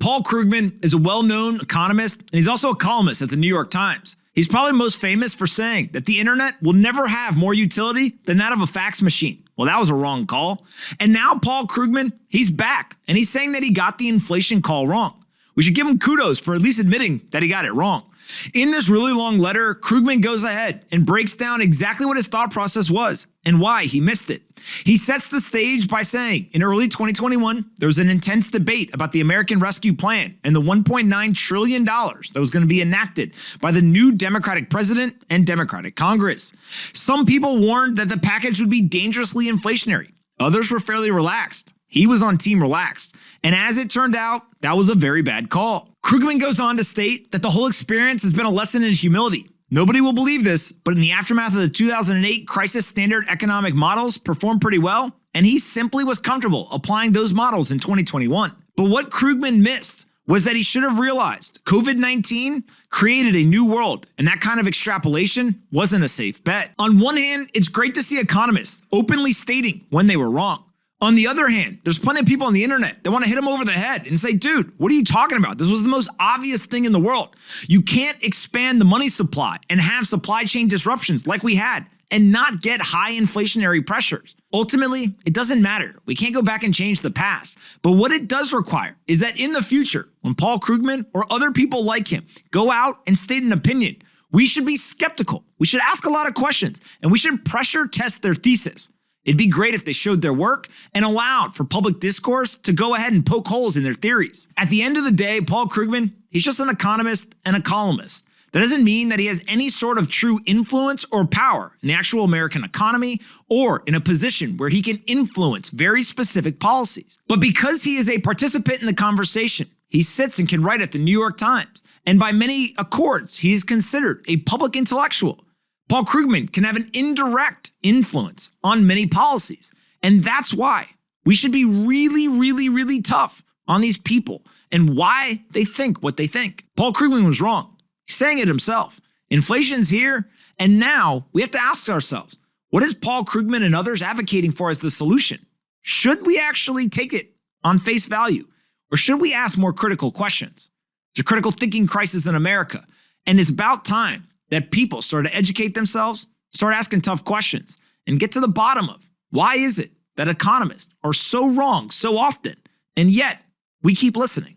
Paul Krugman is a well-known economist, and he's also a columnist at the New York Times. He's probably most famous for saying that the internet will never have more utility than that of a fax machine. Well, that was a wrong call. And now Paul Krugman, he's back, and he's saying that he got the inflation call wrong. We should give him kudos for at least admitting that he got it wrong. In this really long letter, Krugman goes ahead and breaks down exactly what his thought process was and why he missed it. He sets the stage by saying in early 2021, there was an intense debate about the American Rescue Plan and the $1.9 trillion that was going to be enacted by the new Democratic president and Democratic Congress. Some people warned that the package would be dangerously inflationary. Others were fairly relaxed. He was on team relaxed. And as it turned out, that was a very bad call. Krugman goes on to state that the whole experience has been a lesson in humility. Nobody will believe this, but in the aftermath of the 2008 crisis, standard economic models performed pretty well, and he simply was comfortable applying those models in 2021. But what Krugman missed was that he should have realized COVID-19 created a new world, and that kind of extrapolation wasn't a safe bet. On one hand, it's great to see economists openly stating when they were wrong. On the other hand, there's plenty of people on the internet that want to hit him over the head and say, dude, what are you talking about? This was the most obvious thing in the world. You can't expand the money supply and have supply chain disruptions like we had and not get high inflationary pressures. Ultimately, it doesn't matter. We can't go back and change the past. But what it does require is that in the future, when Paul Krugman or other people like him go out and state an opinion, we should be skeptical. We should ask a lot of questions, and we should pressure test their thesis. It'd be great if they showed their work and allowed for public discourse to go ahead and poke holes in their theories. At the end of the day, Paul Krugman, he's just an economist and a columnist. That doesn't mean that he has any sort of true influence or power in the actual American economy or in a position where he can influence very specific policies. But because he is a participant in the conversation, he sits and can write at the New York Times. And by many accords, he is considered a public intellectual. Paul Krugman can have an indirect influence on many policies. And that's why we should be really tough on these people and why they think what they think. Paul Krugman was wrong. He's saying it himself. Inflation's here, and now we have to ask ourselves, what is Paul Krugman and others advocating for as the solution? Should we actually take it on face value, or should we ask more critical questions? It's a critical thinking crisis in America, and it's about time that people start to educate themselves, start asking tough questions, and get to the bottom of why is it that economists are so wrong so often, and yet we keep listening.